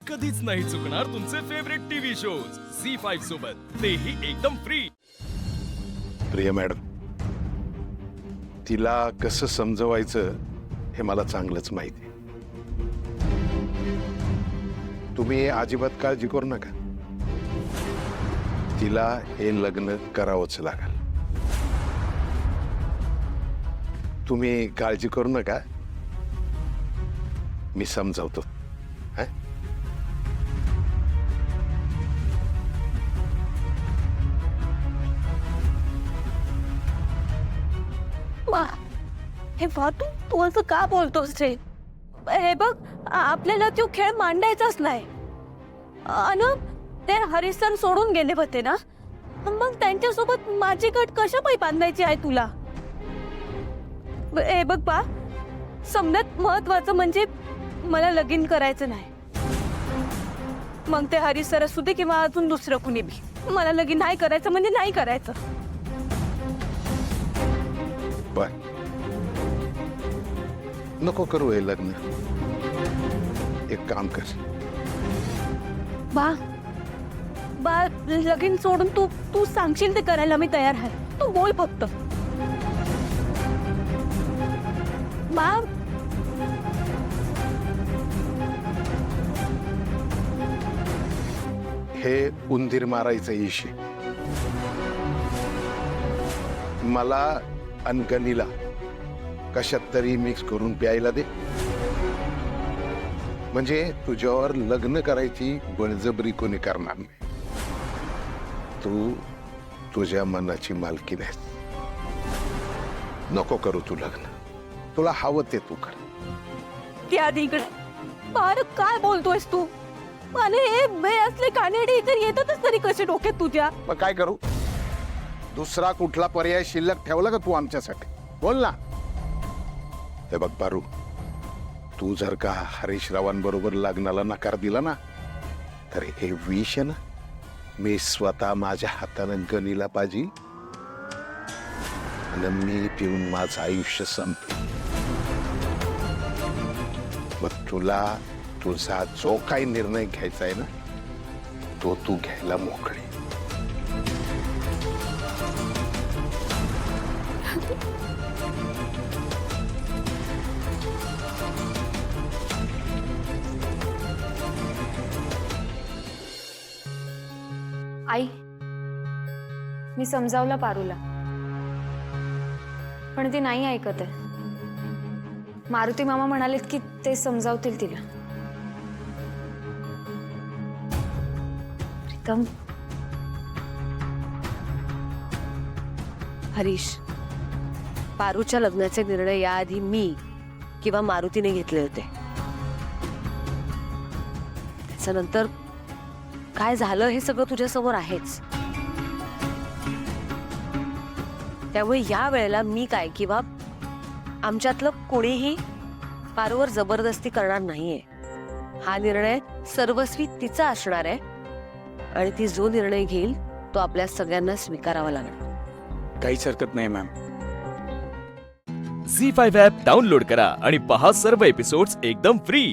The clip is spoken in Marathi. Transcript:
कधीच नाही चुकणार तुमचे फेवरेट टीव्ही शोज झी5 सोबत, तेही एकदम फ्री। प्रिया मॅडम, तिला कसं समजवायचं हे मला चांगलंच माहिती आहे। तुम्ही अजिबात काळजी करू नका, तिला हे लग्न करावंच लागेल। तुम्ही काळजी करू नका, मी समजावतो। हं? हे तू असं का बोलतोस रे? हे बघ, आपल्याला तो खेळ मांडायचाच नाही। अन ते हरीश सर सोडून गेले होते ना, मग त्यांच्यासोबत माझी गट कशा पायी बांधायची आहे तुला? हे बघ बा, समजात महत्वाचं म्हणजे मला लगीन करायचं नाही। मग ते हरीश सर असू दे किंवा अजून दुसरं कुणी बी, मला लगीन नाही करायचं म्हणजे नाही करायचं। बर, नको करू हे लग्न। एक काम कर, बा लगीन सोडून तू सांगशील ते करायला मी तयार आहे। तू बोल फक्त बा। हे उंदीर मारायचं इशे मला अनगणीला कशात तरी मिक्स करून प्यायला दे, म्हणजे तुझ्यावर लग्न करायची बळजबरी कोणी करणार नाही। तू तुझ्या मनाची मालकी आहेस। नको करू तू लग्न, तुला हवं ते तू कर। त्या इकडे बार काय बोलतोयस तू? आणि हे बे असले कानेडे इथे येतातच तरी कसे डोक्यात तुझ्या? मग काय करू? दुसरा कुठला पर्याय शिल्लक ठेवला का तू आमच्यासाठी? बोल ना। हे बघ पारू, तू जर का हरीश रावांबरोबर लग्नाला नकार दिला ना, तर हे विष ना मी स्वतः माझ्या हाताने गणीला पाहिजे आणि मी पिऊन माझं आयुष्य संपे। मग तुला तुझा जो काही निर्णय घ्यायचा आहे ना, तो तू घ्यायला मोकळे। आई, मी समजावलं पारूला, पण ती नाही ऐकत आहे। मारुती मामा म्हणालेत की ते समजावतील तिला। प्रीतम, हरीश, पारूच्या लग्नाचे निर्णय याआधी मी किंवा मारुतीने घेतले होते। त्याच्यानंतर काय झालं हे सगळं तुझ्या समोर आहेच। त्यामुळे या वेळेला मी काय किंवा आमच्यातलं कोणीही पारूवर जबरदस्ती करणार नाहीये। हा निर्णय सर्वस्वी तिचा असणार आहे आणि ती जो निर्णय घेईल तो आपल्या सगळ्यांना स्वीकारावा लागणार। काहीच हरकत नाही मॅम। झी5 ॲप डाउनलोड करा आणि पहा सर्व एपिसोड्स एकदम फ्री।